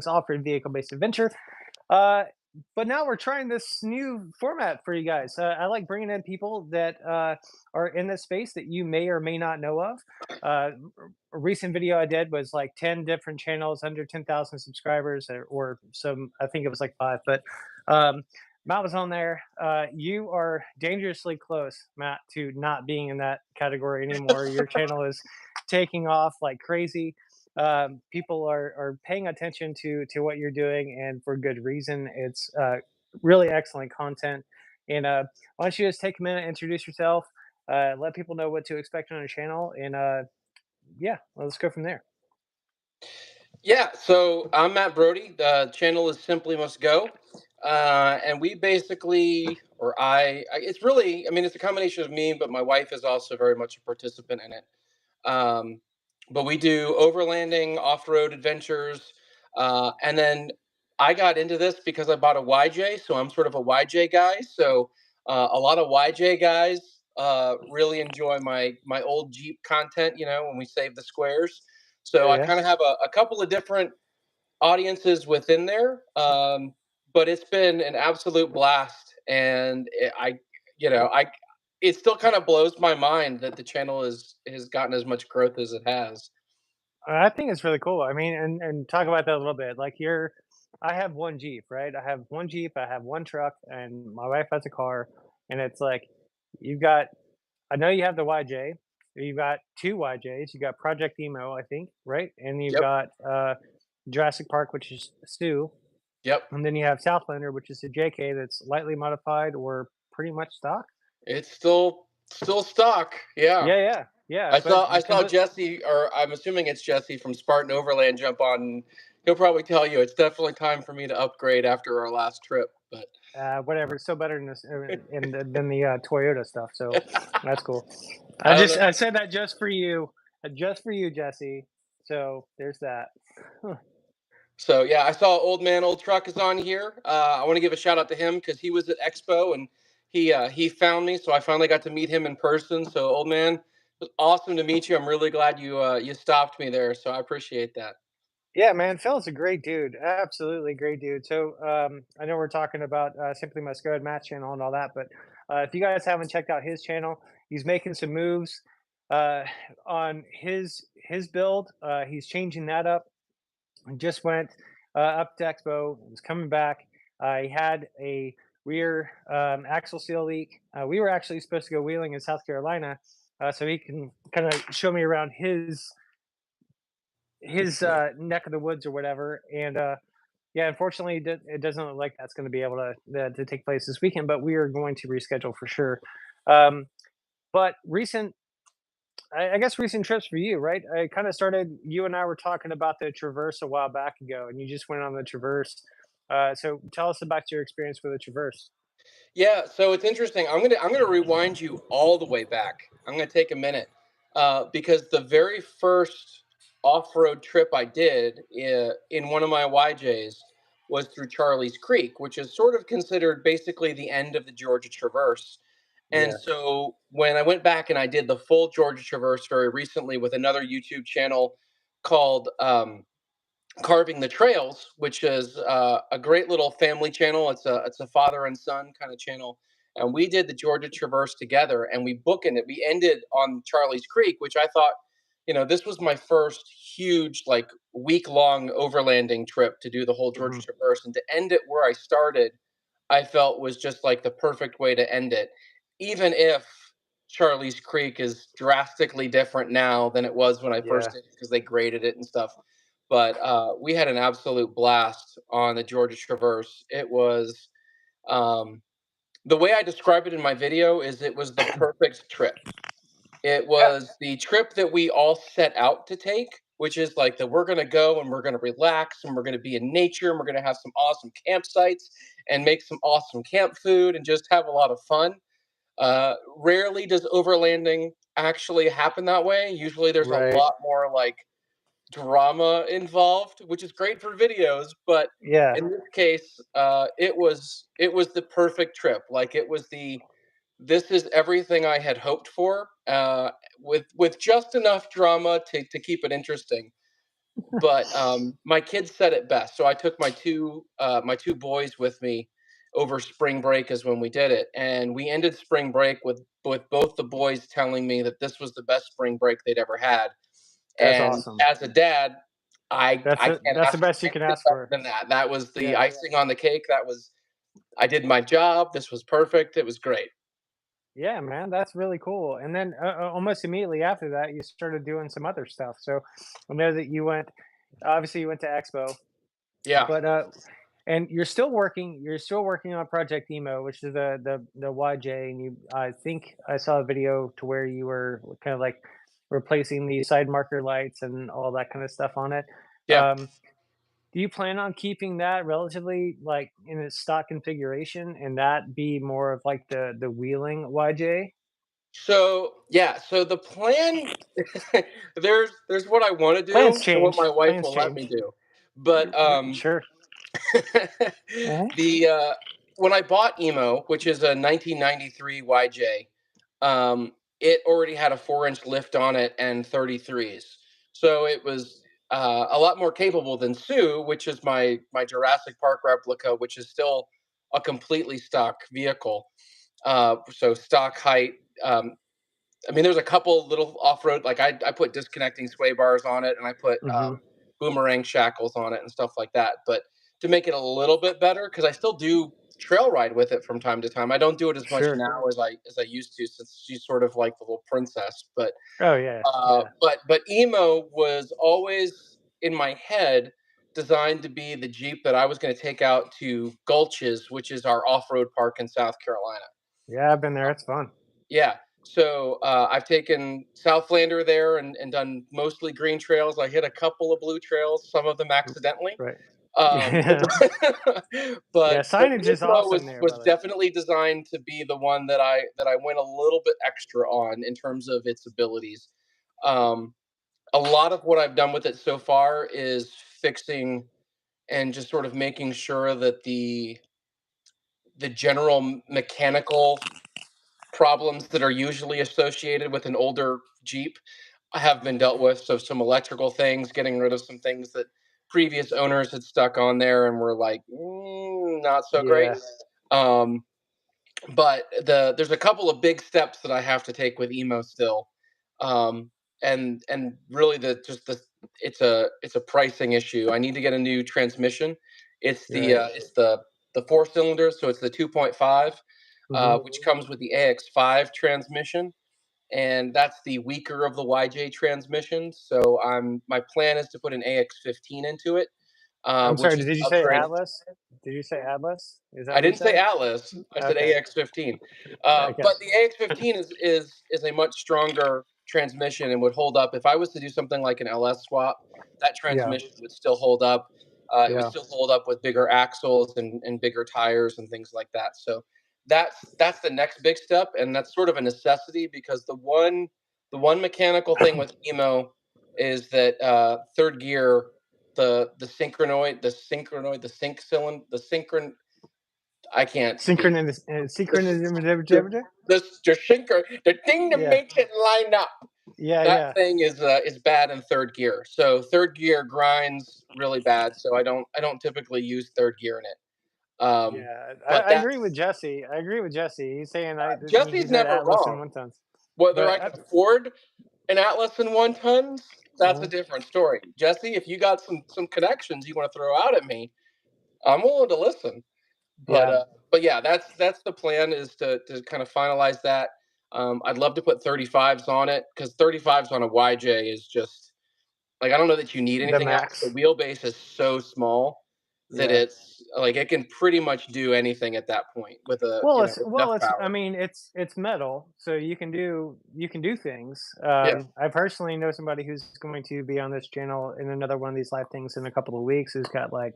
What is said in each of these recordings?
off-road vehicle-based adventure. Uh, but now we're trying this new format for you guys. I like bringing in people that are in this space that you may or may not know of. A recent video I did was like 10 different channels under 10,000 subscribers, or some, I think it was like five, but um, Matt was on there. You are dangerously close, Matt, to not being in that category anymore. Your channel is taking off like crazy. People are paying attention to what you're doing, and for good reason. It's really excellent content. And why don't you just take a minute, introduce yourself, let people know what to expect on your channel, and yeah, let's go from there. Yeah, so I'm Matt Brody. The channel is Simply Must Go. And we basically, or it's really, I mean, it's a combination of me, but my wife is also very much a participant in it. Um, but we do overlanding, off road adventures. And then I got into this because I bought a YJ. So I'm sort of a YJ guy. So a lot of YJ guys really enjoy my old Jeep content, when we save the squares. Yeah, So I yeah. kind of have a couple of different audiences within there. But it's been an absolute blast. And it still kind of blows my mind that the channel has gotten as much growth as it has. I think it's really cool. I mean, and talk about that a little bit. Like you're, I have one Jeep, right? I have one Jeep, I have one truck, and my wife has a car. And it's like you've got, I know you have the YJ. You've got two YJs. You got Project Emo, I think, right? And you've Yep. got Jurassic Park, which is Stu, Yep. and then you have Southlander, which is a JK that's lightly modified or pretty much stock. It's still stock. Yeah. Yeah, yeah, yeah. I But saw I saw complete. Jesse, or I'm assuming it's Jesse from Spartan Overland, jump on. And he'll probably tell you it's definitely time for me to upgrade after our last trip. But Whatever. It's still better than this than the Toyota stuff. So that's cool. I don't I know. said that just for you, Jesse. So there's that. So yeah, I saw Old Man Old Truck is on here. I want to give a shout out to him because he was at Expo and he found me, so I finally got to meet him in person. So Old Man, it was awesome to meet you. I'm really glad you stopped me there. So I appreciate that. Yeah, man, Phil's a great dude. Absolutely great dude. So I know we're talking about Simply Must Go, Matt's channel and all that, but if you guys haven't checked out his channel, he's making some moves uh, on his build. He's changing that up. Just went up to Expo. Was coming back. He had a rear axle seal leak. We were actually supposed to go wheeling in South Carolina, so he can kind of show me around his neck of the woods or whatever. And yeah, unfortunately, it doesn't look like that's going to be able to take place this weekend. But we are going to reschedule for sure. Um, but I guess recent trips for you, right? I kind of started. You and I were talking about the Traverse a while back ago, and you just went on the Traverse. So tell us about your experience with the Traverse. Yeah, so it's interesting. I'm gonna rewind you all the way back. I'm gonna take a minute because the very first off-road trip I did in one of my YJs was through Charlie's Creek, which is sort of considered basically the end of the Georgia Traverse. And Yeah, so when I went back and I did the full Georgia Traverse very recently with another YouTube channel called Carving the Trails, which is a great little family channel. It's a father and son kind of channel, and we did the Georgia Traverse together, and we bookended it. We ended on Charlie's Creek, which I thought, this was my first huge like week long overlanding trip to do the whole Georgia hmm, Traverse, and to end it where I started, I felt was just like the perfect way to end it, even if Charlie's Creek is drastically different now than it was when I yeah. first did it because they graded it and stuff. But we had an absolute blast on the Georgia Traverse. It was the way I describe it in my video is it was the perfect trip. It Yeah, was the trip that we all set out to take, which is like that we're going to go and we're going to relax and we're going to be in nature and we're going to have some awesome campsites and make some awesome camp food and just have a lot of fun. Rarely does overlanding actually happen that way. Usually there's a right. lot more like drama involved, which is great for videos. But Yeah, in this case, it was the perfect trip. Like it was the this is everything I had hoped for, with just enough drama to keep it interesting. But my kids said it best. So I took my two boys with me over spring break is when we did it, and we ended spring break with both the boys telling me that this was the best spring break they'd ever had. That's And awesome. as a dad, I can't That's the ask for best you can anything ask better for. than that. That was the Yeah. icing on the cake. That was I did my job. This was perfect. It was great. Yeah, man, that's really cool. And then almost immediately after that, you started doing some other stuff. So I know that obviously you went to Expo, Yeah. but and you're still working on Project Emo, which is the YJ, and I think I saw a video to where you were kind of like replacing the side marker lights and all that kind of stuff on it. Yeah. Um, do you plan on keeping that relatively like in its stock configuration and that be more of like the wheeling YJ? So yeah, so the plan there's what I want to Plans do and what change. my wife Plans will let me change. do. But Sure. Uh-huh. the when I bought Emo, which is a 1993 YJ, it already had a 4-inch lift on it and 33s. So it was a lot more capable than Sue, which is my Jurassic Park replica, which is still a completely stock vehicle. So stock height. Um, I mean, there's a couple little off road, like I put disconnecting sway bars on it and I put Mhm. boomerang shackles on it and stuff like that. But to make it a little bit better, because I still do trail ride with it from time to time. I don't do it as much Sure. now as I used to, since she's sort of like the little princess. Oh, yeah, yeah. But emo was always in my head designed to be the Jeep that I was going to take out to Gulches, which is our off road park in South Carolina. Yeah, I've been there, it's fun. Yeah. So I've taken Southlander there and done mostly green trails. I hit a couple of blue trails, some of them R accidentally. right. Um, Yeah. Yeah, but signage is Emo awesome there, by was the way. definitely designed to be the one that I went a little bit extra on in terms of its abilities. Um, a lot of what I've done with it so far is fixing and just sort of making sure that the general mechanical problems that are usually associated with an older Jeep have been dealt with. So some electrical things, getting rid of some things that previous owners had stuck on there and were like, not so great. Yeah. Um, but there's a couple of big steps that I have to take with emo still, and really it's a pricing issue. I need to get a new transmission. Right. It's the 4 cylinders, so it's the 2.5, Mhm. which comes with the AX5 transmission, and that's the weaker of the YJ transmissions. So my plan is to put an AX15 into it, I'm sorry, which is did you say upgrade. Atlas? Did you say Atlas? Is that I what you didn't say said? Atlas. I said Okay. AX15. Okay. But the AX15 is a much stronger transmission and would hold up if I was to do something like an LS swap. That Yeah. transmission would still hold up. It would Yeah. still hold up with bigger axles and bigger tires and things like that. So that's the next big step, and that's sort of a necessity because the one mechanical thing with emo is that third gear, the sync cylinder, the synchron I can't speak. The Synchronism. the shinker, the thing that Yeah. makes it line up. Yeah, That yeah. thing is bad in third gear. So third gear grinds really bad. So I don't typically use third gear in it. Yeah, But I agree with that's Jesse. I agree with Jesse. He's saying Jesse's he's at never Atlas and wrong. one tons, Whether but I can afford an Atlas in 1 tons, that's a mhm, different story. Jesse, if you got some connections you want to throw out at me, I'm willing to listen. But yeah, uh, but yeah, that's the plan is to kind of finalize that. I'd love to put 35s on it because 35s on a YJ is just like I don't know that you need the anything else. The max. wheelbase is so small that Yeah. it's like it can pretty much do anything at that point with with enough I power. mean, it's metal, so you can do things. Yeah. I personally know somebody who's going to be on this channel in another one of these live things in a couple of weeks who's got like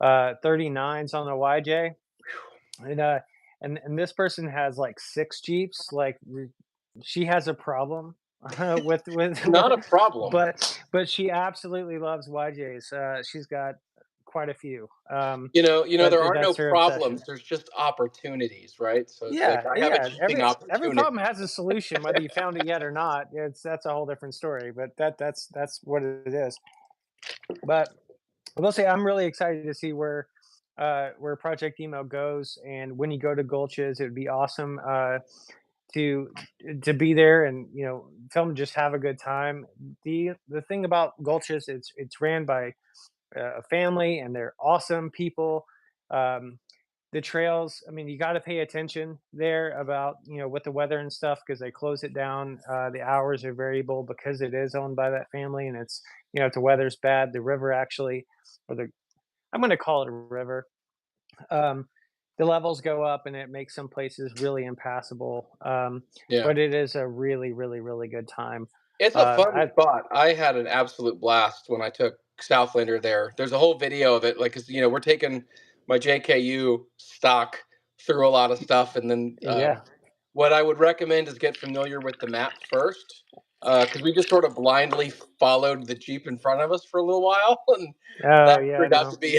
39s on the YJ, and and this person has like six Jeeps. Like she has a problem with, Not a problem. but she absolutely loves YJs. She's got quite a few. But There are no that's her obsession. problems. There's just opportunities, right? So it's like Yeah, I have a yeah. cheating Every opportunity. problem has a solution, whether you found it yet or not. It's That's a whole different story. But that's what it is. But I will say I'm really excited to see where Project Emo goes, and when you go to Gulches, it would be awesome to to be there and film, just have a good time. The thing about Gulches, it's ran by a family, and they're awesome people. Um, the trails, I mean, you got to pay attention there about with the weather and stuff because they close it down. The hours are variable because it is owned by that family, and it's if the weather's bad, the river actually, or the I'm going to call it a river. Um, the levels go up, and it makes some places really impassable. Yeah. But it is a really, really, really good time. It's a fun I spot. I had an absolute blast when I took Southlander there. There's a whole video of it, like, 'cause, we're taking my JKU stock through a lot of stuff, and then Yeah. what I would recommend is get familiar with the map first, because we just sort of blindly followed the Jeep in front of us for a little while, and Oh that yeah, turned out to no. be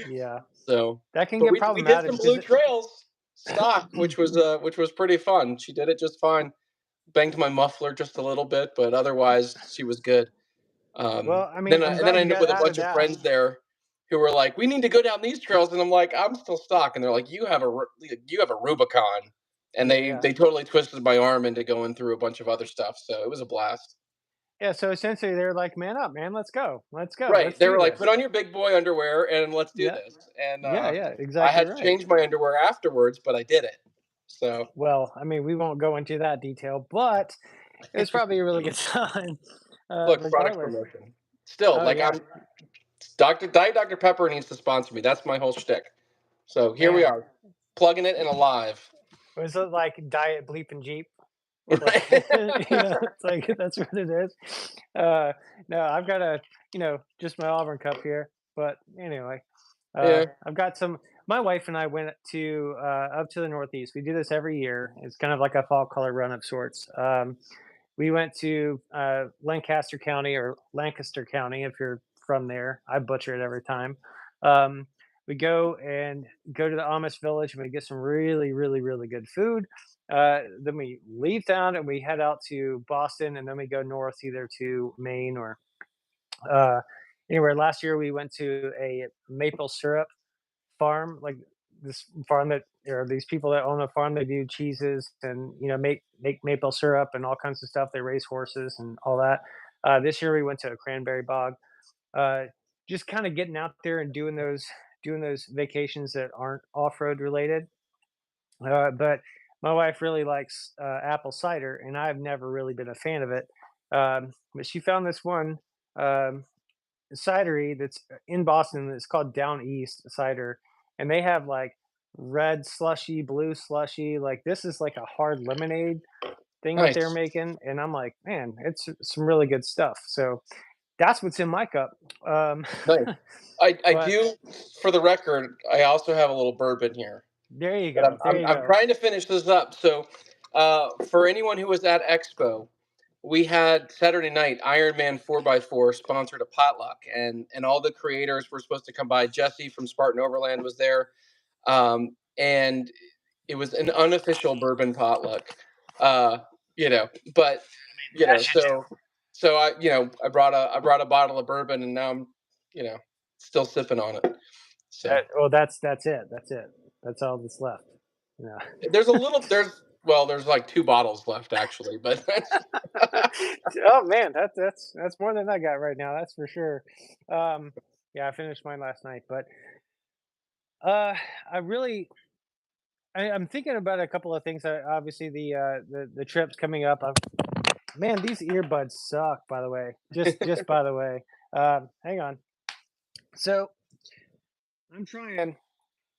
Yeah, so. that can But get we did some problematic blue because trails stock, which was pretty fun. She did it just fine. Banged my muffler just a little bit, but otherwise she was good. well, I mean, Then I'm and then glad I you ended up got with a out of bunch of that. friends there who were like, "We need to go down these trails," and I'm like, "I'm still stock," and they're like, you have a Rubicon," and Yeah, they yeah. totally twisted my arm into going through a bunch of other stuff. So it was a blast. Yeah, so essentially they're like, "Man up, man, let's go. Let's go. Right? Let's They do were like, "Put this." on your big boy underwear and let's do Yeah, this." And yeah, yeah, I exactly had to right. change my underwear afterwards, but I did it. So Well, I mean, we won't go into that detail, but it was probably a really good time, look, product regardless. promotion. Still, Oh, like yeah. I'm Dr. Diet Dr. Pepper needs to sponsor me. That's my whole shtick. So here we Man, are, plugging it in alive. was it like Diet Bleeping Jeep? Like, Right? it's like that's what it is. Uh, no, I've got just my Auburn cup here, but anyway, Yeah. I've got some. My wife and I went to up to the Northeast. We do this every year. It's kind of like a fall color run of sorts. We went to Lancaster County, or Lancaster County, if you're from there. I butcher it every time. Um, we go to the Amish village, and we get some really, really, really good food. Then we leave town and we head out to Boston, and then we go north either to Maine or uh, anywhere. Last year we went to a maple syrup farm, like this farm that there are these people that own a farm. They do cheeses and make maple syrup and all kinds of stuff. They raise horses and all that. This year we went to a cranberry bog. Uh, just kind of getting out there and doing those vacations that aren't off road related. But my wife really likes apple cider, and I've never really been a fan of it. But she found this one um, cidery that's in Boston. It's called Down East Cider, and they have like red slushy, blue slushy. Like this is like a hard lemonade thing what they're Nice. making, and I'm like, man, it's some really good stuff. So that's what's in my cup. Nice. I But do, for the record, I also have a little bourbon here, there you but go, there you I'm go. trying to finish this up. So, for anyone who was at Expo, we had Saturday night Iron Man 4x4 sponsored a potluck, and all the creators were supposed to come by. Jesse from Spartan Overland was there, and it was an unofficial bourbon potluck. Uh, you know, but you As know, you do. so I brought a bottle of bourbon, and now I'm you know still sipping on it. So Well, that's it. That's it. That's all that's left. Yeah. there's like two bottles left actually, but that's Oh man, that's more than I got right now. That's for sure. Um, yeah, I finished mine last night, but uh, I really, I'm thinking about a couple of things. Obviously, the trips coming up. Man, these earbuds suck. By the way, just by the way. Hang on. So I'm trying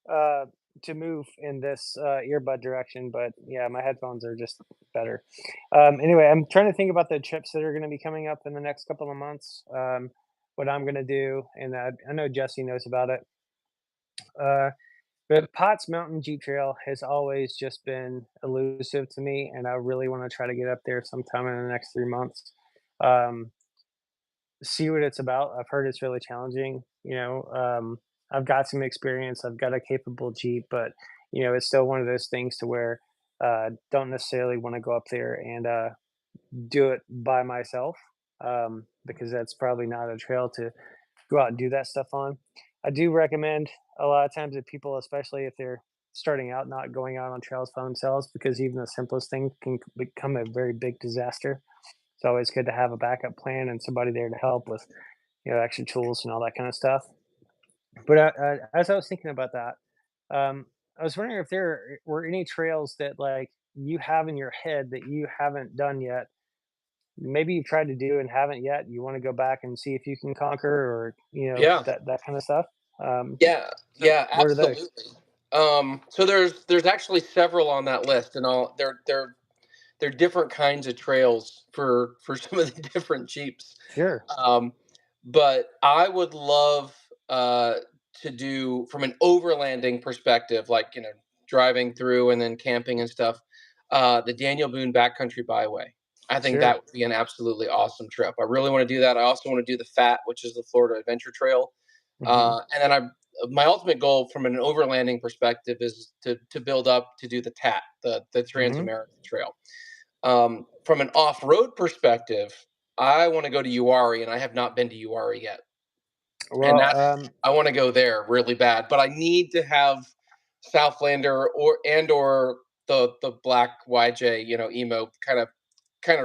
uh to move in this earbud direction, but yeah, my headphones are just better. Anyway, I'm trying to think about the trips that are going to be coming up in the next couple of months. What I'm going to do, and I know Jesse knows about it. Uh, but Potts Mountain Jeep Trail has always just been elusive to me, and I really want to try to get up there sometime in the next 3 months. Um, see what it's about. I've heard it's really challenging. I've got some experience. I've got a capable Jeep, but it's still one of those things to where don't necessarily want to go up there and do it by myself. because that's probably not a trail to go out and do that stuff on. I do recommend a lot of times that people, especially if they're starting out, not going out on trails by themselves because even the simplest thing can become a very big disaster. It's always good to have a backup plan and somebody there to help with, extra tools and all that kind of stuff. But as I was thinking about that, I was wondering if there were any trails that like you have in your head that you haven't done yet. Maybe you've tried to do and haven't yet. You want to go back and see if you can conquer, or Yeah. that kind of stuff. Um, Yeah, so yeah, what are those? absolutely. So there's actually several on that list, and all they're different kinds of trails for some of the different Jeeps. Sure. Um, but I would love to do from an overlanding perspective, like driving through and then camping and stuff. The Daniel Boone Backcountry Byway. I think that Sure. would be an absolutely awesome trip. I really want to do that. I also want to do the FAT, which is the Florida Adventure Trail. Hmm. And then my ultimate goal from an overlanding perspective is to build up to do the TAT, the Trans Hmm. American Trail. From an off road perspective, I want to go to Uwari, and I have not been to Uwari yet. And Well, that's I want to go there really bad, but I need to have Southlander or the Black YJ, emo kind of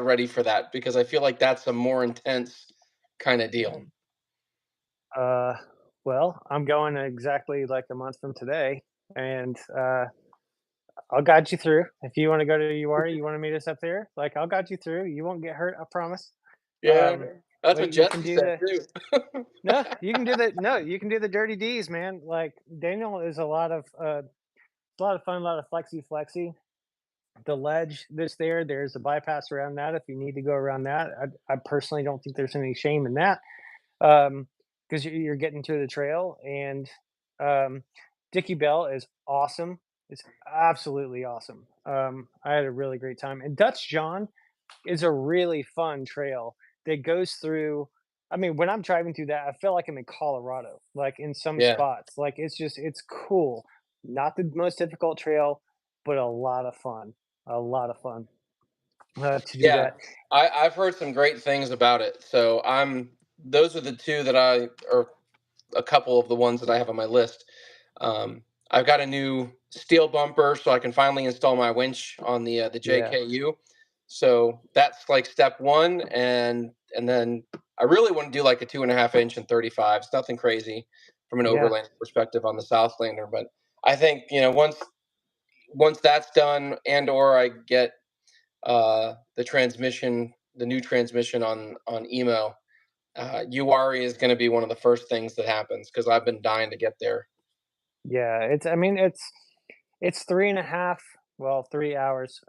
ready for that because I feel like that's a more intense kind of deal. uh, I'm going exactly like a month from today, and I'll guide you through. If you want to go to UR, you want to meet us up there. Like I'll guide you through. You won't get hurt, I promise. Yeah, Um, that's but what you can Jesse do said the too. no, you can do the no, you can do the dirty D's, man. Like Daniel is a lot of fun, a lot of flexy. The ledge that's there, there's a bypass around that if you need to go around that. I personally don't think there's any shame in that, because you're getting to the trail. And Dickie Bell is awesome. It's absolutely awesome. I had a really great time. And Dutch John is a really fun trail that goes through. I mean, when I'm driving through that, I feel like I'm in Colorado, like in some Yeah, spots. Like it's cool. Not the most difficult trail, but a lot of fun. A lot of fun to do yeah. that. I've heard some great things about it. So those are the two that or a couple of the ones that I have on my list. I've got a new steel bumper, so I can finally install my winch on the Yeah, JKU. So that's like step one, and then I really want to do like a 2.5 inch and 35. It's nothing crazy from an yeah, overland perspective on the Southlander, but I think once that's done, and or I get the new transmission on emo, UARI is going to be one of the first things that happens because I've been dying to get there. yeah. It's. I mean, it's 3.5. Well, 3 hours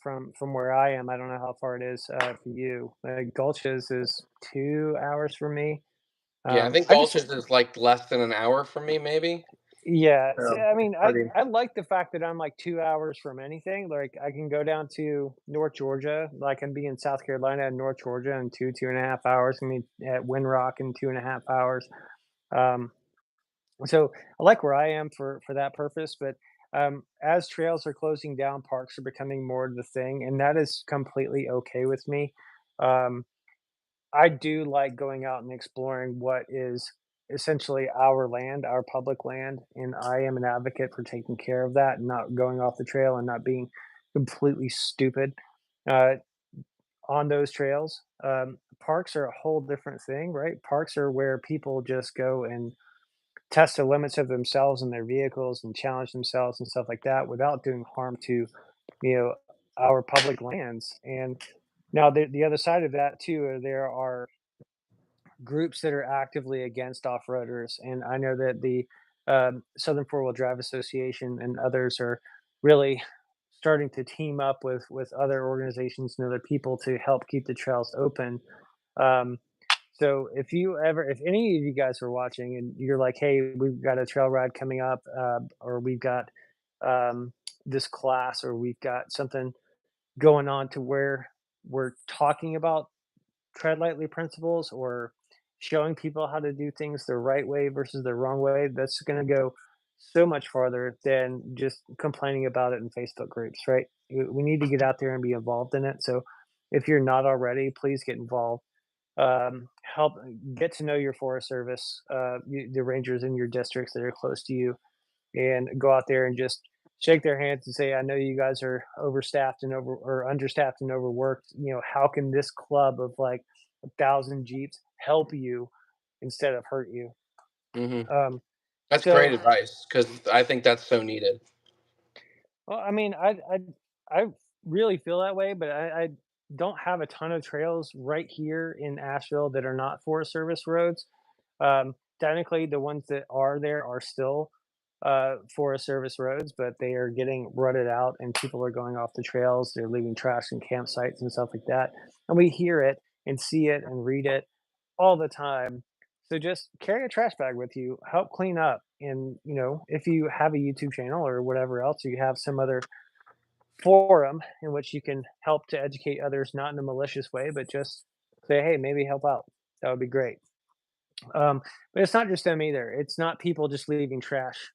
from where I am. I don't know how far it is for you. Gulches is 2 hours for me. Yeah, I think I just Gulches is like less than an hour from me, maybe. Yeah, see, So I it's mean, pretty. I like the fact that I'm like 2 hours from anything. Like I can go down to North Georgia, like I can be in South Carolina and North Georgia in 2.5 hours. I mean, at Windrock in 2.5 hours. Um, so I like where I am for that purpose. But as trails are closing down, parks are becoming more of the thing, and that is completely okay with me. Um, I do like going out and exploring what is essentially our land, our public land, and I am an advocate for taking care of that and not going off the trail and not being completely stupid uh, on those trails. Parks are a whole different thing, right? Parks are where people just go and test the limits of themselves and their vehicles and challenge themselves and stuff like that without doing harm to, you know, our public lands. And now the other side of that too, there are groups that are actively against off-roaders, and I know that the Southern Four Wheel Drive Association and others are really starting to team up with other organizations and other people to help keep the trails open. Um, so if any of you guys are watching and you're like, hey, we've got a trail ride coming up, or we've got um, this class, or we've got something going on to where we're talking about tread lightly principles or showing people how to do things the right way versus the wrong way, that's going to go so much farther than just complaining about it in Facebook groups, right? We need to get out there and be involved in it. So if you're not already, please get involved. help get to know your Forest Service, the rangers in your districts that are close to you, and go out there and just shake their hands and say, "I know you guys are overstaffed and over or understaffed and overworked. You know, how can this club of like 1,000 Jeeps help you instead of hurt you?" Hmm. Um, That's great so, advice because I think that's so needed. well, I mean, I really feel that way, but I don't have a ton of trails right here in Asheville that are not Forest Service roads. Technically, the ones that are there are still Forest Service roads, but they are getting rutted out, and people are going off the trails. They're leaving trash in campsites and stuff like that, and we hear it and see it and read it all the time. So just carry a trash bag with you, help clean up, and if you have a YouTube channel or whatever else, you have some other forum in which you can help to educate others, not in a malicious way, but just say, hey, maybe help out. That would be great. Um, but it's not just them either. It's not people just leaving trash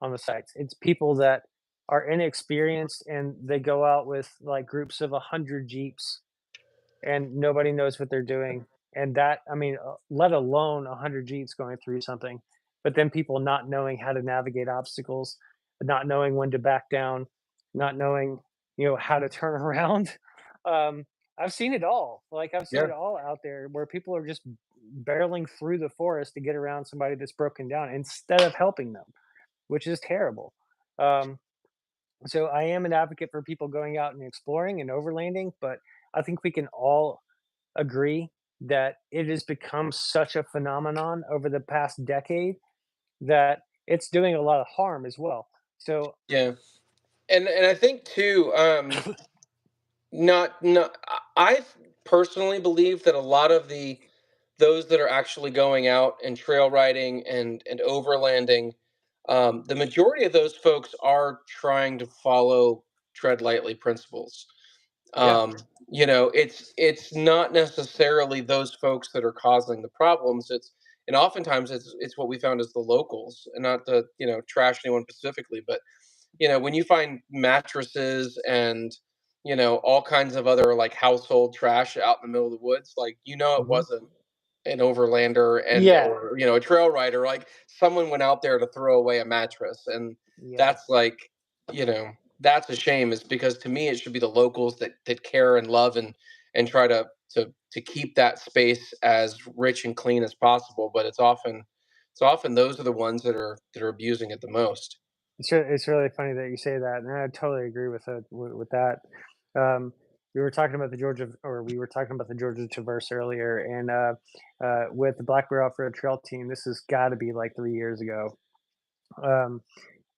on the sites. It's people that are inexperienced and they go out with like groups of 100 Jeeps and nobody knows what they're doing. And that, I mean, let alone 100 Jeeps going through something, but then people not knowing how to navigate obstacles, not knowing when to back down, not knowing, how to turn around. Um, I've seen it all. Like I've seen Yeah. it all out there where people are just barreling through the forest to get around somebody that's broken down instead of helping them, which is terrible. Um, so I am an advocate for people going out and exploring and overlanding, but I think we can all agree that it has become such a phenomenon over the past decade that it's doing a lot of harm as well. So Yeah. And I think too, not I personally believe that a lot of the those that are actually going out and trail riding and overlanding, the majority of those folks are trying to follow tread lightly principles. yeah, um, it's not necessarily those folks that are causing the problems. And oftentimes it's what we found as the locals, and not to trash anyone specifically, but when you find mattresses and all kinds of other like household trash out in the middle of the woods, like it hmm, wasn't an overlander and yeah, or a trail rider. Like someone went out there to throw away a mattress, and yeah. that's like you know that's a shame. Is because to me it should be the locals that care and love and try to keep that space as rich and clean as possible. But it's often those are the ones that are abusing it the most. It's really funny that you say that, and I totally agree with it with that. Um, we were talking about the Georgia Traverse earlier, and with the Black Bear Off Road Trail Team, this has got to be like 3 years ago. Um,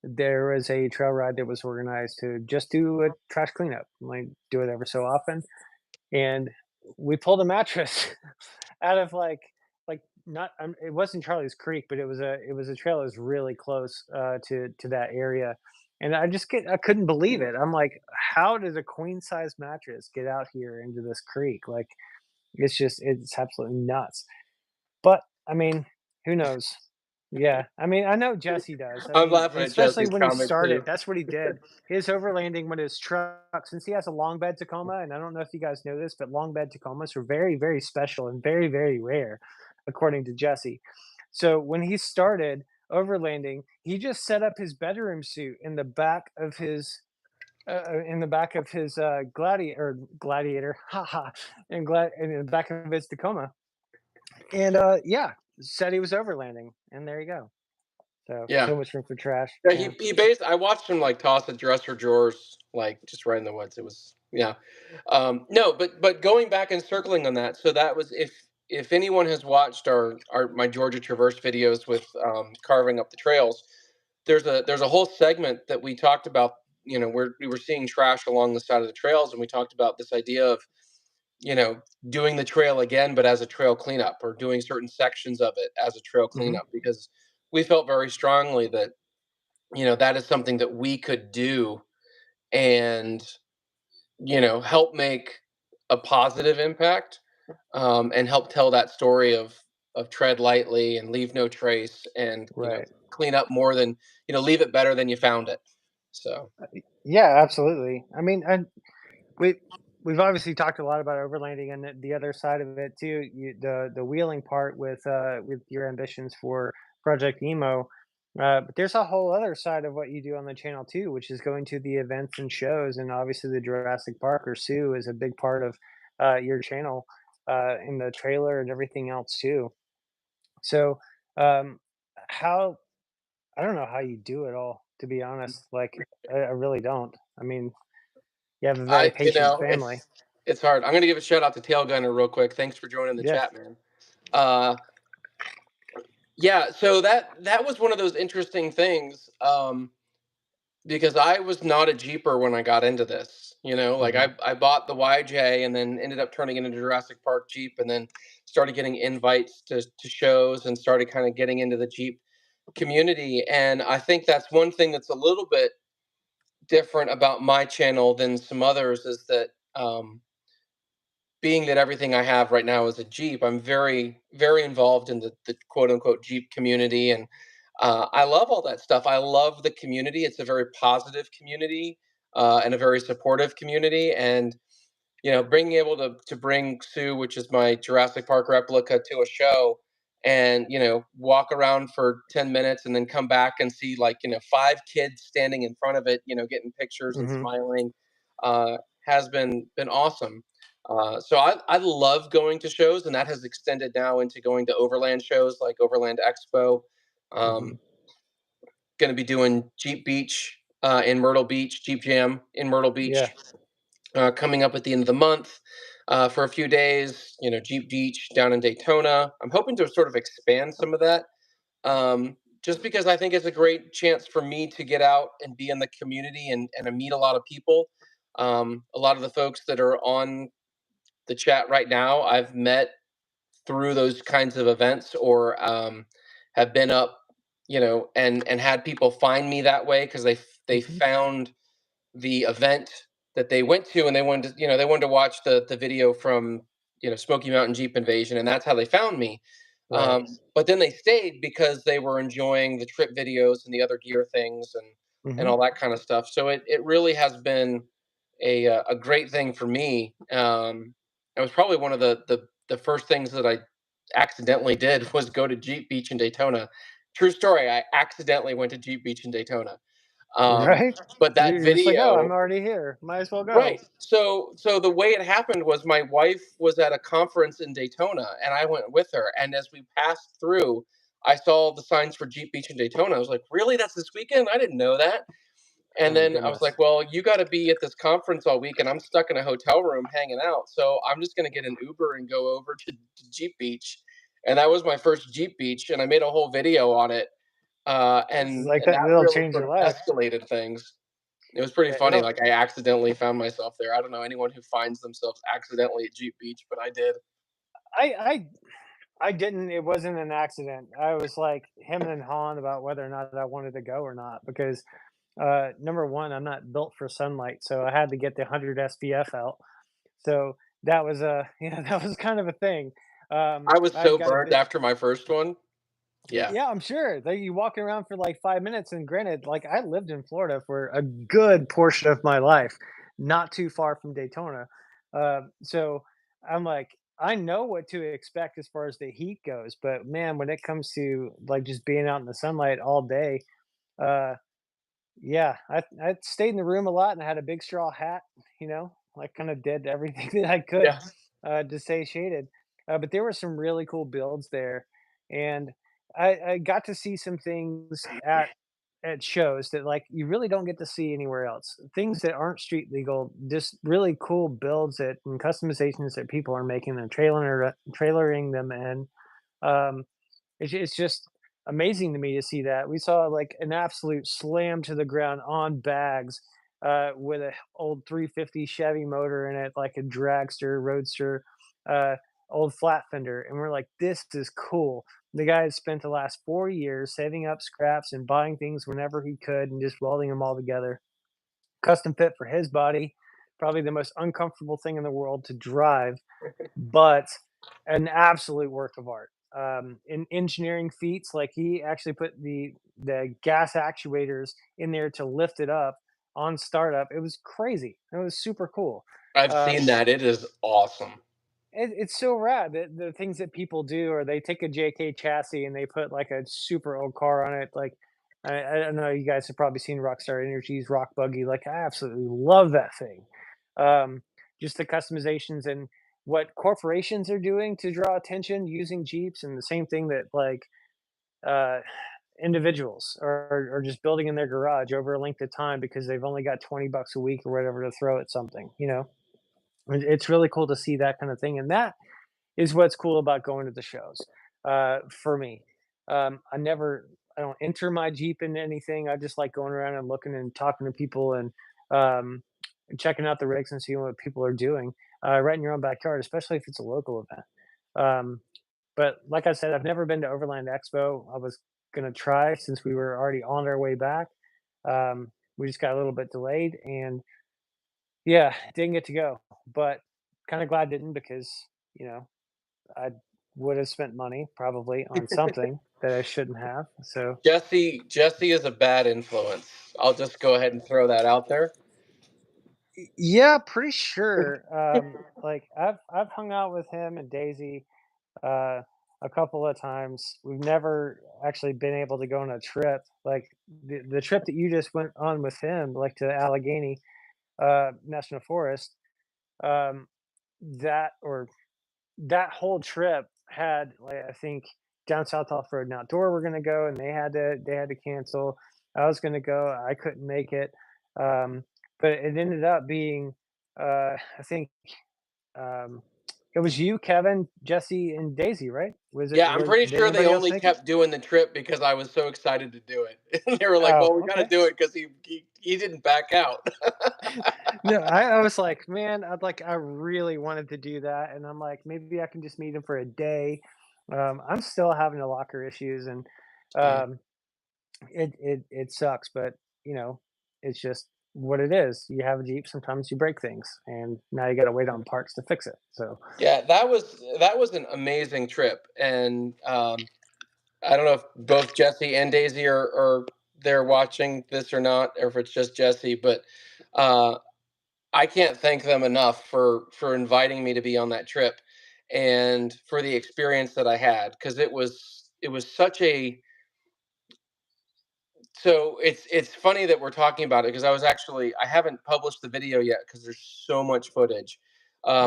there was a trail ride that was organized to just do a trash cleanup, like do it ever so often, and we pulled a mattress out of like not it wasn't Charlie's Creek, but it was a trail that was really close to that area, and I couldn't believe it. I'm like, how does a queen size mattress get out here into this creek? Like it's absolutely nuts. But I mean, who knows? Yeah, I mean, I know Jesse does. I I'm mean, laughing at especially Jesse's when he comment started, too. that's what he did. His overlanding with his truck, since he has a long bed Tacoma, and I don't know if you guys know this, but long bed Tacomas are very, very special and very, very rare, according to Jesse. So when he started overlanding, he just set up his bedroom suit in the back of his gladiator, haha, in the back of his Tacoma, and, yeah, said he was overlanding, and there you go. So, Yeah. so much room for trash, Yeah, yeah. I watched him like toss a dresser drawers like just right in the woods. It was yeah. No, but going back and circling on that, so that was if anyone has watched our my Georgia Traverse videos with carving up the trails, there's a whole segment that we talked about, where we were seeing trash along the side of the trails, and we talked about this idea of, doing the trail again, but as a trail cleanup, or doing certain sections of it as a trail Mhm. cleanup, because we felt very strongly that that is something that we could do and help make a positive impact, and help tell that story of tread lightly and leave no trace, and Right. clean up more than leave it better than you found it. So Yeah, absolutely. I mean, and we we've obviously talked a lot about overlanding and the other side of it too. The wheeling part with your ambitions for Project Emo. But there's a whole other side of what you do on the channel too, which is going to the events and shows, and obviously the Jurassic Park or Zoo is a big part of your channel in the trailer and everything else too. So, um, how I don't know how you do it all, to be honest. Like, I really don't. I mean, you have a very I, you patient know, family. it's hard. I'm gonna give a shout out to Tail Gunner real quick. Thanks for joining the Yeah. chat, man. Uh, yeah, so that was one of those interesting things. Because I was not a Jeeper when I got into this. You know, like Mhm. I bought the YJ and then ended up turning it into Jurassic Park Jeep, and then started getting invites to shows and started kind of getting into the Jeep community. And I think that's one thing that's a little bit different about my channel than some others is that being that everything I have right now is a Jeep, I'm very, very involved in the quote unquote Jeep community. And I love all that stuff. I love the community. It's a very positive community and a very supportive community. And, you know, being able to bring Sue, which is my Jurassic Park replica, to a show and, you know, walk around for 10 minutes and then come back and see like, you know, five kids standing in front of it, you know, getting pictures and Mhm. smiling uh, has been awesome. So I love going to shows, and that has extended now into going to overland shows like Overland Expo. Mhm. Um, going to be doing Jeep Beach in Myrtle Beach, Jeep Jam in Myrtle Yeah. Beach coming up at the end of the month for a few days. You know, Jeep Beach down in Daytona. I'm hoping to sort of expand some of that, just because I think it's a great chance for me to get out and be in the community and to meet a lot of people. A lot of the folks that are on the chat right now, I've met through those kinds of events or have been up, you know, and had people find me that way because they Mhm. found the event that they went to and they wanted to, you know, they wanted to watch the video from, you know, Smoky Mountain Jeep Invasion, and that's how they found me. Right. But then they stayed because they were enjoying the trip videos and the other gear things and Mhm. all that kind of stuff. So it really has been a great thing for me. It was probably one of the first things that I accidentally did was go to Jeep Beach in Daytona. True story. I accidentally went to Jeep Beach in Daytona. Um, Right? but that You're just like, "Oh, I'm video, already here. Might as well go." right? So the way it happened was my wife was at a conference in Daytona, and I went with her. And as we passed through, I saw the signs for Jeep Beach in Daytona. I was like, "Really? That's this weekend? I didn't know that." Oh And my then I was goodness. like, "Well, you got to be at this conference all week, and I'm stuck in a hotel room hanging out. So I'm just going to get an Uber and go over to Jeep Beach." And that was my first Jeep Beach, and I made a whole video on it. This is And like and that that it'll really change sort your of life. escalated things. It was pretty Yeah, funny. it'll Like I accidentally found myself there. I don't know anyone who finds themselves accidentally at Jeep Beach, but I did. I I I didn't it wasn't an accident. I was, like, hemming and hawing about whether or not I wanted to go or not because, number 1, I'm not built for sunlight, so I had to get the 100 SPF out. So, that was a yeah, that was kind of a thing. I was I've so got a burned bit after my first one. Yeah. Yeah, I'm sure. Like, you walking around for, like, 5 minutes, and granted, like, I lived in Florida for a good portion of my life, not too far from Daytona. So I'm like, I know what to expect as far as the heat goes, but man, when it comes to, like, just being out in the sunlight all day, uh, yeah, I stayed in the room a lot and I had a big straw hat, like, kinda did everything that I could, Yeah. to stay shaded. But there were some really cool builds there, and I got to see some things at shows that, like, you really don't get to see anywhere else. Things that aren't street legal, just really cool builds that and customizations that people are making and trailering them in. Um, it's just amazing to me to see that. We saw, like, an absolute slam to the ground on bags, with a old 350 Chevy motor in it, like a dragster, roadster, uh, old flat fender, and we're like, "This is cool." The guy had spent the last 4 years saving up scraps and buying things whenever he could and just welding them all together. Custom fit for his body, probably the most uncomfortable thing in the world to drive, but an absolute work of art. In engineering feats, like he actually put the gas actuators in there to lift it up on startup. It was crazy. It was super cool. I've Um, seen that. It is awesome. it's so rad that the things that people do, or they take a JK chassis and they put like a super old car on it. Like, I don't know, you guys have probably seen Rockstar Energy's Rock Buggy. Like, I absolutely love that thing. Um, just the customizations and what corporations are doing to draw attention using Jeeps, and the same thing that like uh, individuals are just building in their garage over a length of time because they've only got 20 bucks a week or whatever to throw at something. It's really cool to see that kind of thing, and that is what's cool about going to the shows. For me, I don't enter my Jeep into anything. I just like going around and looking and talking to people and um, checking out the rigs and seeing what people are doing right in your own backyard, especially if it's a local event. Um, but like I said, I've never been to Overland Expo. I was gonna try since we were already on our way back. We just got a little bit delayed, and yeah, didn't get to go. But kind of glad didn't, because you know I would have spent money probably on something that I shouldn't have. So Jesse is a bad influence. I'll just go ahead and throw that out there. yeah, pretty sure. Like I've hung out with him and Daisy uh, a couple of times. We've never actually been able to go on a trip. Like the trip that you just went on with him, like to Allegheny National Forest. Um, that or that whole trip had, like, I think down south off road and outdoor we're gonna go, and they had to cancel. I was gonna go, I couldn't make it. Um, but it ended up being I think um it was you, Kevin, Jesse, and Daisy, right? Was it Yeah, I'm was pretty did sure they anybody else only make it? kept doing the trip because I was so excited to do it. And they were like, Oh, "Well, we got to okay. do it because he didn't back out." No, I was like, man, I really wanted to do that, and I'm like, maybe I can just meet him for a day. I'm still having the locker issues, and Mm. um, it sucks, but it's just what it is. You have a Jeep, sometimes you break things, and now you got to wait on parts to fix it. So Yeah, that was an amazing trip, and I don't know if both Jesse and Daisy are there watching this or not, or if it's just Jesse, but uh, I can't thank them enough for inviting me to be on that trip and for the experience that I had, because it was such a so it's funny that we're talking about it because I haven't published the video yet because there's so much footage,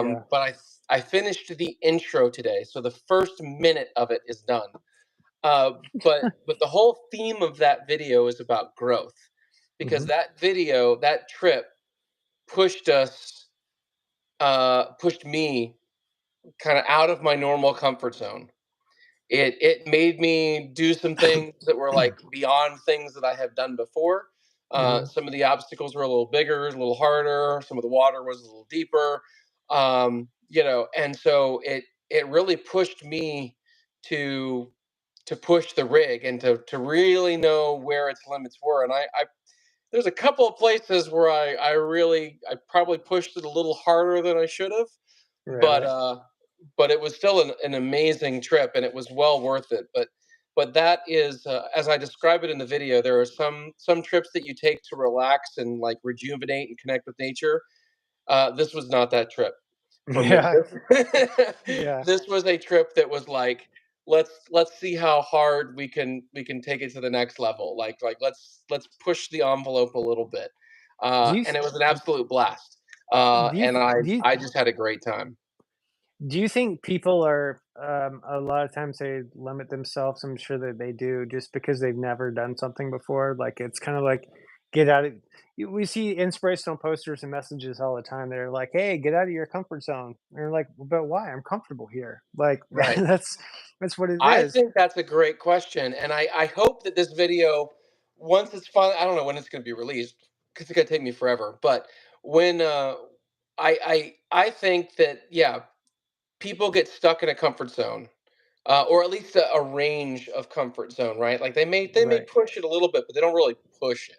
yeah. but I finished the intro today, so the first minute of it is done. Uh, but the whole theme of that video is about growth, because Hmm. that trip pushed us, pushed me kind of out of my normal comfort zone. It made me do some things that were like beyond things that I have done before. Hmm. Some of the obstacles were a little bigger, a little harder. Some of the water was a little deeper. And so it really pushed me to to push the rig and to really know where its limits were. And I there's a couple of places where I probably pushed it a little harder than I should have, Right, but right. uh, but it was still an amazing trip and it was well worth it. But that is, as I describe it in the video, there are some trips that you take to relax and like rejuvenate and connect with nature. This was not that trip for me. Yeah, yeah. This was a trip that was like, let's see how hard we can take it to the next level. Like let's push the envelope a little bit. Do you And it th- was an absolute blast. do you And th- I do you I just had a great time. Do you think people are, a lot of times they limit themselves? I'm sure that they do just because they've never done something before. Like it's kind of like get out of. We see inspirational posters and messages all the time. They're like, "Hey, get out of your comfort zone." And you're like, "But why? I'm comfortable here." Like Right. that's what it I is. think that's a great question, and I hope that this video, once it's fun, I don't know when it's going to be released because it's going to take me forever. But when I think that, yeah, people get stuck in a comfort zone, or at least a range of comfort zone, right? Like they may Right. push it a little bit, but they don't really push it.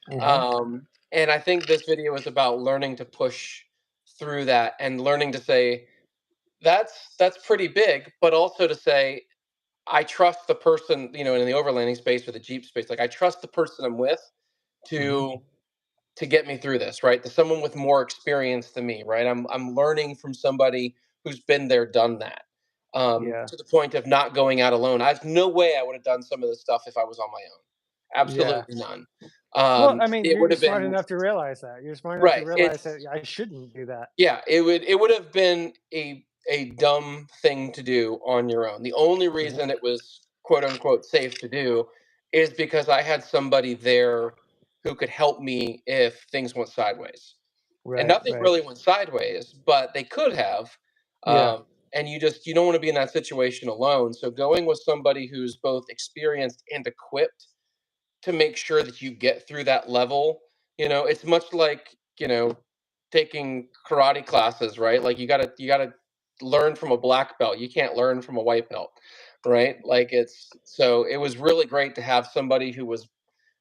Hmm. And I think this video is about learning to push through that and learning to say that's pretty big, but also to say I trust the person, in the overlanding space or the Jeep space. Like I trust the person I'm with Hmm. to to get me through this, right? To someone with more experience than me, right? I'm learning from somebody who's been there, done that. Yeah. To the point of not going out alone. I've no way I would have done some of this stuff if I was on my own. Yeah. Absolutely none. Well, I mean, It you're would you're have smart been enough to realize that. You're smart enough to right. realize that I shouldn't do that. Yeah, it would have been a dumb thing to do on your own. The only Mhm. reason it was quote unquote safe to do is because I had somebody there who could help me if things went sideways. And Right, nothing right. really went sideways, but they could have. Yeah. And you don't want to be in that situation alone. So going with somebody who's both experienced and equipped to make sure that you get through that level. It's much like, taking karate classes, right? Like you gotta learn from a black belt. You can't learn from a white belt, right? Like it was really great to have somebody who was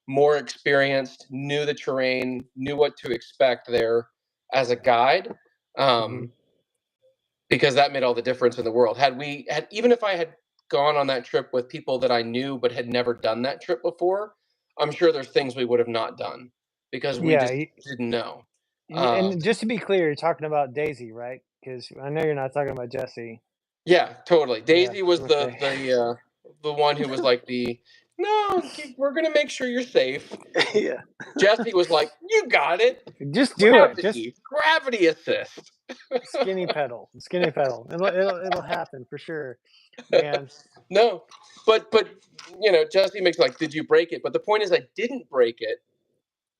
more experienced, knew the terrain, knew what to expect there as a guide. Mhm. Um, because that made all the difference in the world. Even if I had gone on that trip with people that I knew but had never done that trip before, I'm sure there's things we would have not done because we Yeah, just didn't know. Um, and just to be clear, you're talking about Daisy, right? Because I know you're not talking about Jesse. yeah, totally. Yeah, Daisy was the okay. the the one who was like no, we're gonna make sure you're safe. Yeah. Jesse was like, you got it, Just do it. Just gravity assist. skinny pedal. It'll happen for sure, man. No, but Jesse makes like, did you break it? But the point is, I didn't break it,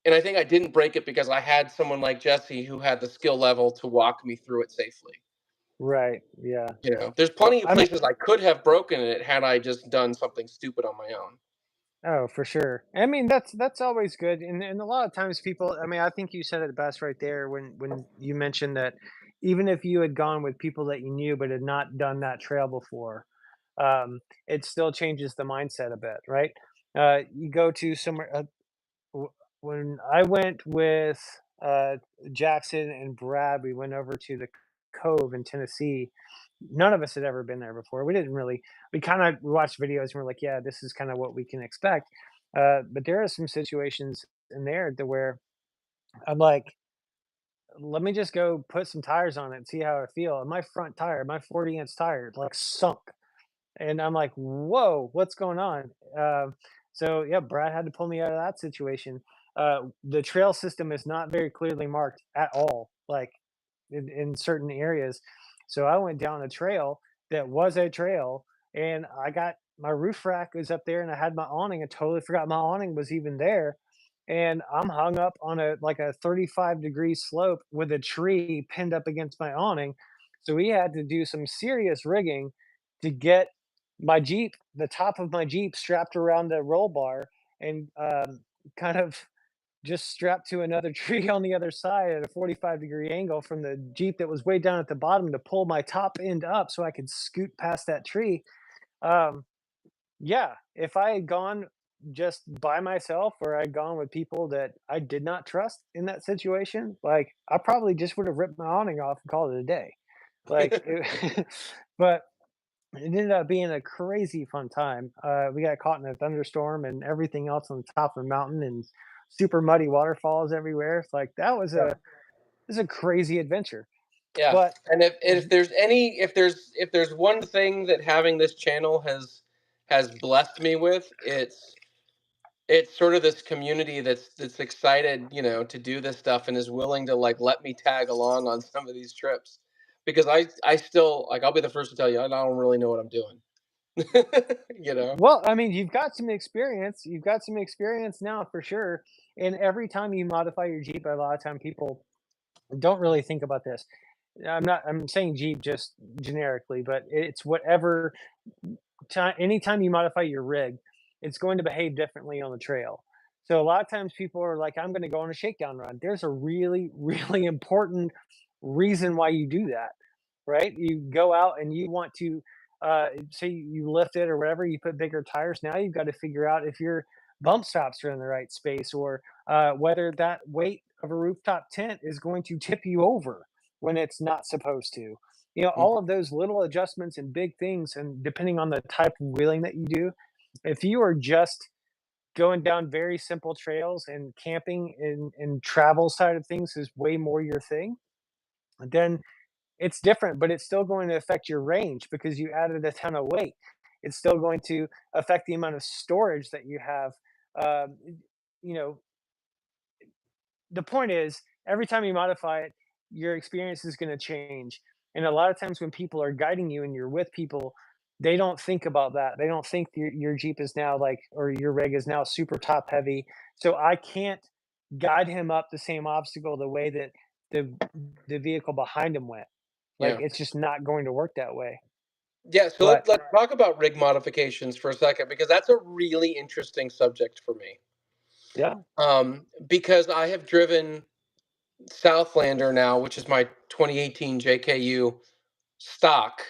and I think I didn't break it because I had someone like Jesse who had the skill level to walk me through it safely. Right. Yeah. There's Well, plenty of I mean, places I could have broken it had I just done something stupid on my own. oh, for sure. I mean, that's always good, and a lot of times people. I mean, I think you said it best right there when you mentioned that even if you had gone with people that you knew but had not done that trail before, it still changes the mindset a bit, right? You go to somewhere. When I went with Jackson and Brad, we went over to the Cove in Tennessee. None of us had ever been there before. We didn't really. We kind of watched videos and we're like, yeah, this is kind of what we can expect. But there are some situations in there to where I'm like, let me just go put some tires on it and see how I feel. And my front tire, my 40-inch tire, like sunk. And I'm like, "Whoa, what's going on?" So yeah, Brad had to pull me out of that situation. The trail system is not very clearly marked at all, like in certain areas. So I went down a trail that was a trail, and I got my roof rack was up there, and I had my awning. I totally forgot my awning was even there, and I'm hung up on a 35-degree slope with a tree pinned up against my awning. So we had to do some serious rigging to get my Jeep, the top of my Jeep strapped around the roll bar and kind of just strapped to another tree on the other side at a 45-degree angle from the Jeep that was way down at the bottom to pull my top end up so I could scoot past that tree. Um, yeah, if I had gone just by myself or I'd gone with people that I did not trust in that situation, like I probably just would have ripped my awning off and called it a day. But it ended up being a crazy fun time. We got caught in a thunderstorm and everything else on the top of the mountain and super muddy waterfalls everywhere. It's like that was Yeah. a crazy adventure. Yeah, But and if there's one thing that having this channel has blessed me with, it's sort of this community that's excited, to do this stuff and is willing to like let me tag along on some of these trips because I still like I'll be the first to tell you I don't really know what I'm doing. you know. well, I mean, you've got some experience. You've got some experience now for sure. And every time you modify your Jeep, a lot of time people don't really think about this. I'm saying Jeep just generically, but it's whatever time anytime you modify your rig, it's going to behave differently on the trail. So a lot of times people are like, I'm going to go on a shakedown run. There's a really, really important reason why you do that, right? You go out and you want to, say you lift it or whatever, you put bigger tires. Now you've got to figure out if your bump stops are in the right space or whether that weight of a rooftop tent is going to tip you over when it's not supposed to. All Mhm. of those little adjustments and big things, and depending on the type of wheeling that you do, if you are just going down very simple trails and camping and travel side of things is way more your thing, then it's different, but it's still going to affect your range because you added a ton of weight. It's still going to affect the amount of storage that you have. Um, you know, the point is, every time you modify it, your experience is going to change. And a lot of times when people are guiding you and you're with people, they don't think about that. They don't think your Jeep is now like, or your rig is now super top heavy. So I can't guide him up the same obstacle the way that the the vehicle behind him went. Like Yeah. it's just not going to work that way. Yeah, so But let's talk about rig modifications for a second because that's a really interesting subject for me. yeah. Because I have driven Southlander now, which is my 2018 JKU stock,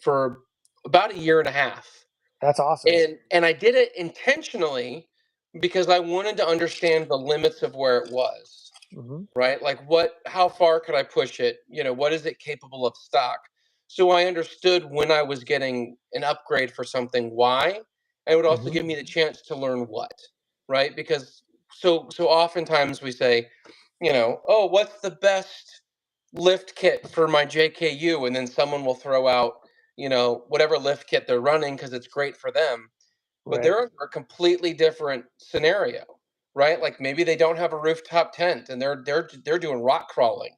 for about a year and a half. That's awesome. And I did it intentionally because I wanted to understand the limits of where it was, Mhm. right? Like how far could I push it? What is it capable of stock? So I understood when I was getting an upgrade for something, why, and it would also Mhm. give me the chance to learn what, right? Because so oftentimes we say, oh, what's the best lift kit for my JKU? And then someone will throw out, whatever lift kit they're running because it's great for them. But Right. they're a completely different scenario, right? Like maybe they don't have a rooftop tent and they're doing rock crawling,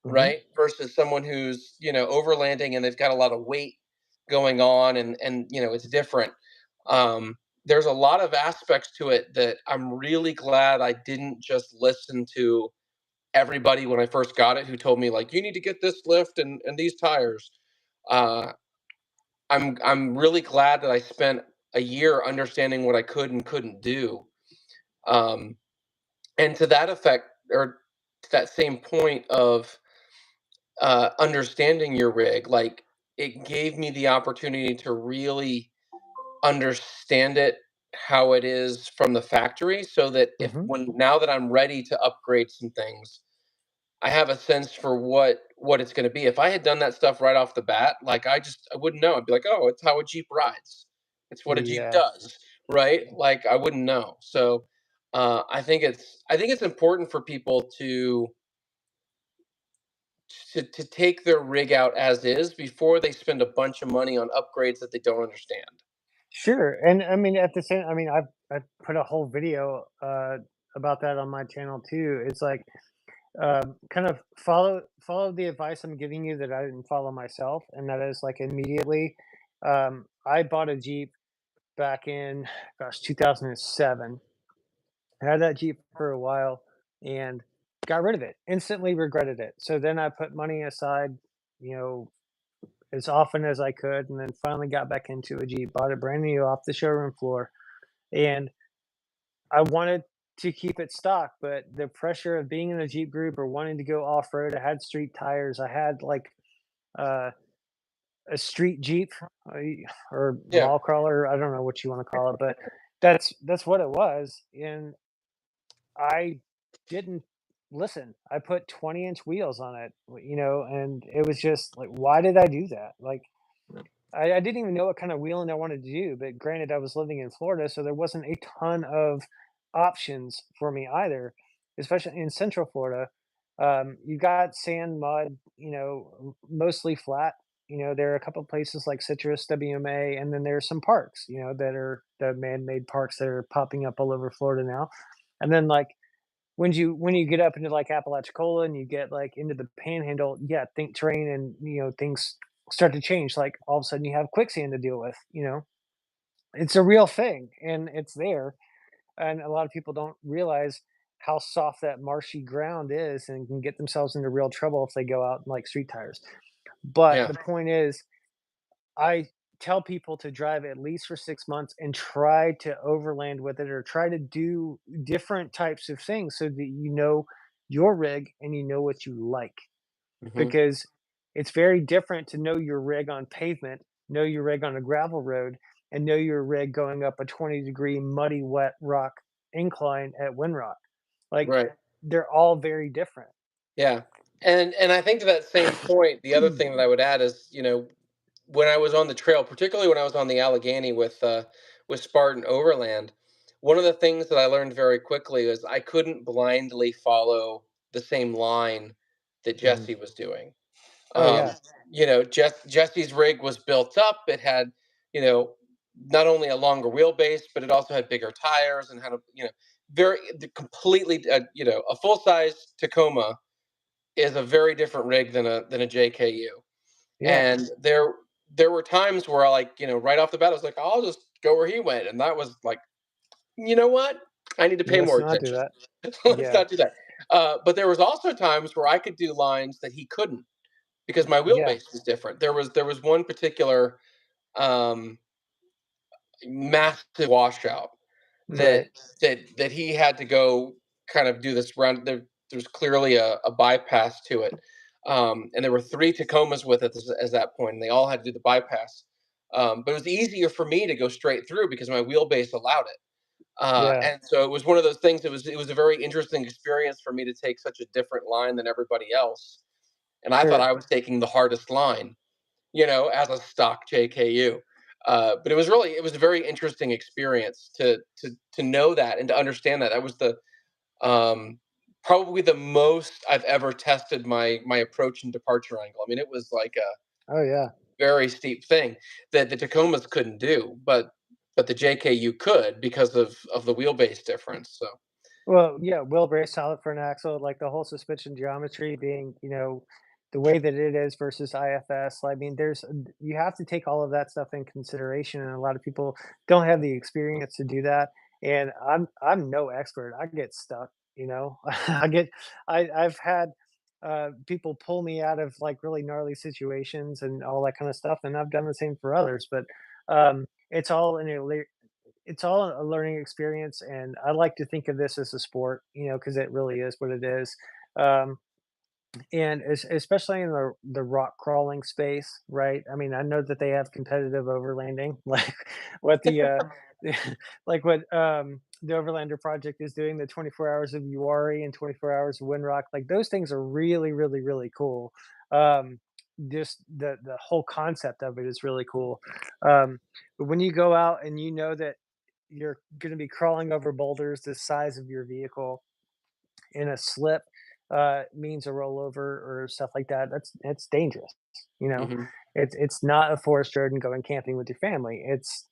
Mhm. right? Versus someone who's, overlanding and they've got a lot of weight going on and it's different. Um, there's a lot of aspects to it that I'm really glad I didn't just listen to everybody when I first got it who told me like you need to get this lift and these tires. Uh, I'm really glad that I spent a year understanding what I could and couldn't do. Um, and to that effect, or to that same point of understanding your rig, like it gave me the opportunity to really understand it how it is from the factory so that if Mhm. when now that I'm ready to upgrade some things, I have a sense for what it's going to be. If I had done that stuff right off the bat, like I wouldn't know. I'd be like, "Oh, it's how a Jeep rides. It's what a Jeep Yeah. does." Right? Like I wouldn't know. So, I think it's important for people to take their rig out as is before they spend a bunch of money on upgrades that they don't understand. Sure, and I mean, at the same I mean, I've put a whole video, about that on my channel too. It's like, kind of follow the advice I'm giving you that I didn't follow myself, and that is, like, immediately, I bought a Jeep back in, gosh, 2007. I had that Jeep for a while and got rid of it, instantly regretted it. So then I put money aside, you know, as often as I could, and then finally got back into a Jeep, bought it brand new off the showroom floor, and I wanted to keep it stock, but the pressure of being in a Jeep group or wanting to go off road, I had street tires. I had like uh, a street Jeep or Yeah. mall crawler. I don't know what you want to call it, but that's what it was. And I didn't listen. I put 20-inch wheels on it, and it was just like, why did I do that? Like, I didn't even know what kind of wheeling I wanted to do, but granted, I was living in Florida, so there wasn't a ton of options for me either, especially in Central Florida. You got sand, mud, mostly flat. There are a couple places like Citrus, WMA, and then there's some parks, that are the man-made parks that are popping up all over Florida now. And then like when you get up into like Apalachicola and you get like into the Panhandle, yeah, think terrain and things start to change. Like all of a sudden you have quicksand to deal with. It's a real thing and it's there, and a lot of people don't realize how soft that marshy ground is and can get themselves into real trouble if they go out in like street tires. But Yeah. the point is, I tell people to drive at least for 6 months and try to overland with it or try to do different types of things so that you know your rig and you know what you like. Hmm. Because it's very different to know your rig on pavement, know your rig on a gravel road, and know your rig going up a 20-degree muddy, wet rock incline at Windrock. Like, Right. they're all very different. Yeah. And I think to that same point, the other thing that I would add is, when I was on the trail, particularly when I was on the Allegheny with Spartan Overland, one of the things that I learned very quickly is I couldn't blindly follow the same line that Mhm. Jesse was doing. Oh, Um, yeah. Jesse's rig was built up. It had, you know, not only a longer wheelbase, but it also had bigger tires and had a, completely, a full size Tacoma is a very different rig than a JKU. Yeah. And there were times where I, like, right off the bat, I was like, I'll just go where he went, and that was like, you know what? I need to pay Let's more not do attention. that. Let's Yeah. not do that. But there was also times where I could do lines that he couldn't because my Yeah. wheelbase was different. There was one particular um, massive washout that Right. that he had to go kind of do this round. There's clearly a bypass to it, and there were three Tacomas with it as that point, and they all had to do the bypass. But it was easier for me to go straight through because my wheelbase allowed it. Yeah. And so it was one of those things. It was a very interesting experience for me to take such a different line than everybody else, and I thought Sure. I was taking the hardest line, as a stock JKU. But it was a very interesting experience to know that and to understand that. That was the probably the most I've ever tested my approach and departure angle. I mean, it was like a Oh, yeah. very steep thing that the Tacomas couldn't do, but the JKU could because of the wheelbase difference. So Well, yeah, wheel brace, solid front axle, like the whole suspension geometry being, the way that it is versus IFS. I mean, you have to take all of that stuff in consideration, and a lot of people don't have the experience to do that. And I'm no expert. I get stuck, I get I've had people pull me out of like really gnarly situations and all that kind of stuff, and I've done the same for others. But it's all in it's all a learning experience, and I like to think of this as a sport, because it really is what it is. Um, and especially in the rock crawling space, right? I mean, I know that they have competitive overlanding, like what like what the Overlander project is doing, the 24 hours of Uari and 24 hours of Windrock. Like those things are really, really, really cool. Um, just the whole concept of it is really cool. But when you go out and you know that you're going to be crawling over boulders the size of your vehicle in a slip, means a rollover or stuff like that. That's dangerous. You know, mhm. it's not a forest road and going camping with your family. It's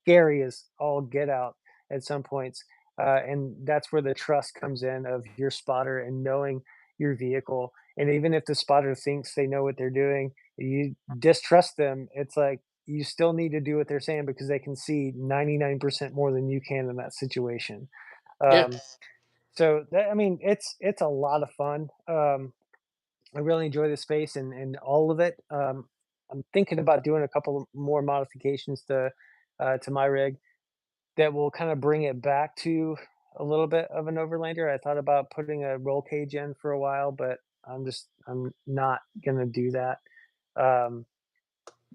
scary as all get out at some points, and that's where the trust comes in of your spotter and knowing your vehicle. And even if the spotter thinks they know what they're doing, you distrust them. It's like you still need to do what they're saying because they can see 99% more than you can in that situation. Yeah, Um, so I mean, it's a lot of fun. I really enjoy the space and all of it. I'm thinking about doing a couple more modifications to my rig that will kind of bring it back to a little bit of an overlander. I thought about putting a roll cage in for a while, but I'm not gonna do that. Um,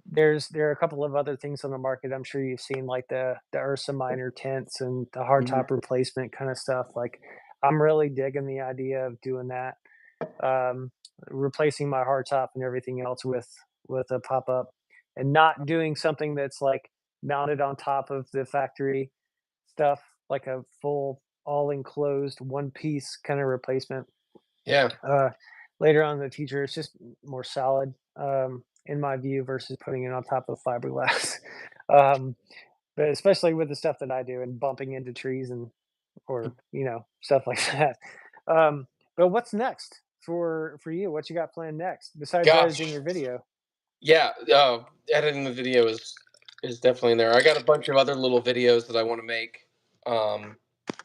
there are a couple of other things on the market. I'm sure you've seen like the Ursa Minor tents and the mhm. hardtop replacement kind of stuff. Like I'm really digging the idea of doing that, um, replacing my hardtop and everything else with a pop up, and not doing something that's like mounted on top of the factory stuff, like a full all enclosed one piece kind of replacement. Yeah, Uh, later on in the future, it's just more solid, in my view, versus putting it on top of fiberglass. um, but especially with the stuff that I do and bumping into trees and or stuff like that. Um, but what's next for you? What you got planned next besides editing gosh, your video? yeah. Editing the video is definitely in there. I got a bunch of other little videos that I want to make. Um,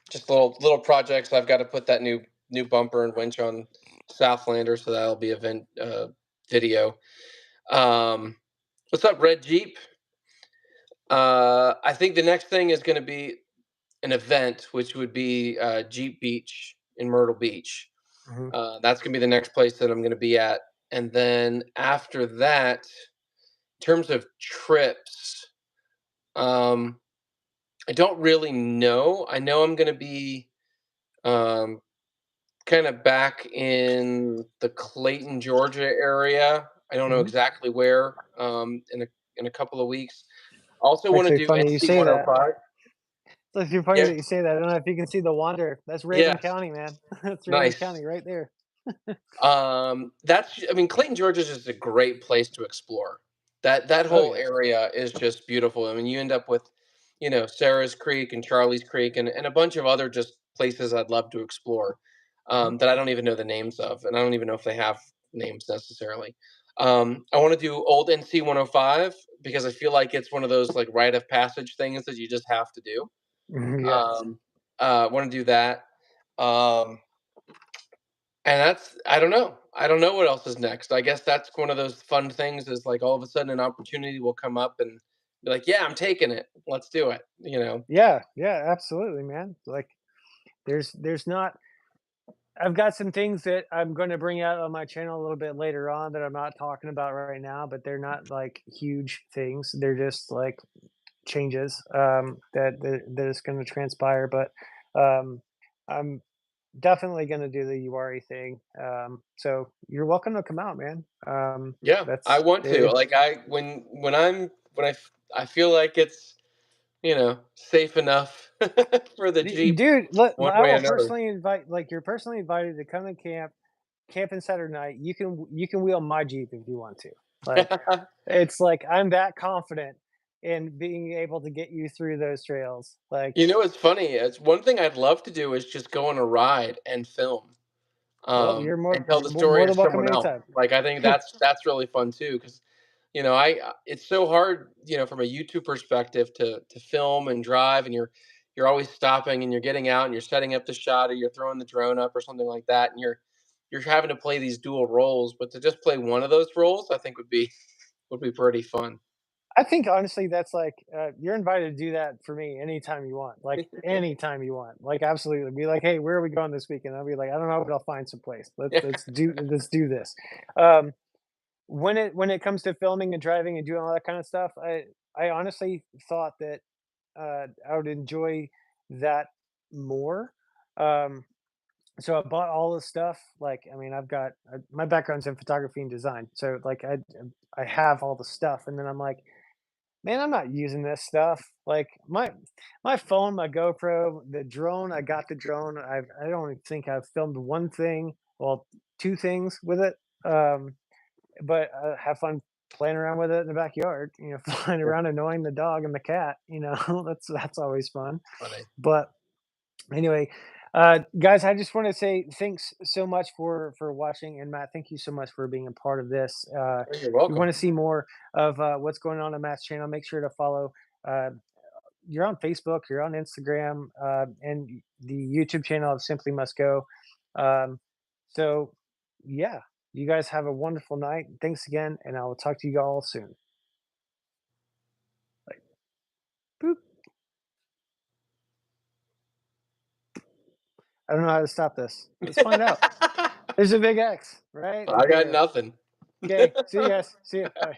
just little projects. I've got to put that new bumper and winch on Southlander, so that'll be a video. Um, what's up, Red Jeep? I think the next thing is going to be an event, which would be Jeep Beach in Myrtle Beach. Hmm. That's going to be the next place that I'm going to be at, and then after that, in terms of trips, um, I don't really know. I know I'm going to be um, kind of back in the Clayton, Georgia area. I don't know Hmm. exactly where, in a couple of weeks. Also want to Actually, do funny you NC say that. 105. So it's funny Yeah, that you say that. I don't know if you can see the Wander. That's Raven yes, County, man. That's Raven nice. County right there. That's I mean, Clayton, Georgia is just a great place to explore. That Oh whole yeah. area is just beautiful. I mean, you end up with, Sarah's Creek and Charlie's Creek and a bunch of other just places I'd love to explore, Mhm. that I don't even know the names of, and I don't even know if they have names necessarily. I want to do Old NC 105 because I feel like it's one of those like rite of passage things that you just have to do. Yes. Um, want to do that. Um, and that's I don't know. I don't know what else is next. I guess that's one of those fun things is like all of a sudden an opportunity will come up and be like, "Yeah, I'm taking it. Let's do it." You know? Yeah, yeah, absolutely, man. Like there's not I've got some things that I'm going to bring out on my channel a little bit later on that I'm not talking about right now, but they're not like huge things. They're just like changes that is going to transpire. But I'm definitely going to do the URI thing. So you're welcome to come out, man. Yeah, I That's want to. it's Like I feel like it's, safe enough for the Jeep dude. Look, one I way or will another. personally invite. Like you're personally invited to come to camping Saturday night. You can wheel my Jeep if you want to. Like it's like I'm that confident in being able to get you through those trails. Like, It's funny. It's one thing I'd love to do is just go on a ride and film. well, you're And more tell the story more to than welcome someone else. anytime. Like, I think that's really fun too, because it's so hard, from a YouTube perspective to film and drive, and you're always stopping and you're getting out and you're setting up the shot or you're throwing the drone up or something like that, and you're having to play these dual roles, but to just play one of those roles, I think would be pretty fun. I think honestly, that's like you're invited to do that for me anytime you want. Like anytime you want. Like absolutely. Be like, hey, where are we going this weekend? I'll be like, I don't know, but I'll find some place. Yeah. Let's do this. Um, when it comes to filming and driving and doing all that kind of stuff, I honestly thought that I would enjoy that more. Um, so I bought all this stuff. Like, I mean, I've got my background's in photography and design, so like I have all the stuff, and then I'm like, man, I'm not using this stuff. Like my phone, my GoPro, the drone. I got the drone. I don't even think I've filmed one thing, well, two things with it. Um, but have fun playing around with it in the backyard. Flying Yeah, around annoying the dog and the cat. That's always fun. funny. But anyway, guys, I just want to say thanks so much for watching, and Matt, thank you so much for being a part of this. Oh, you're If you want welcome. to see more of what's going on Matt's channel, make sure to follow. Uh, you're on Facebook, you're on Instagram, and the YouTube channel of Simply Must Go. Um, so, yeah, you guys have a wonderful night. Thanks again, and I will talk to you all soon. Like, boop. I don't know how to stop this. Let's find out. There's a big X right I got there. nothing. Okay, see you guys. See you. Bye.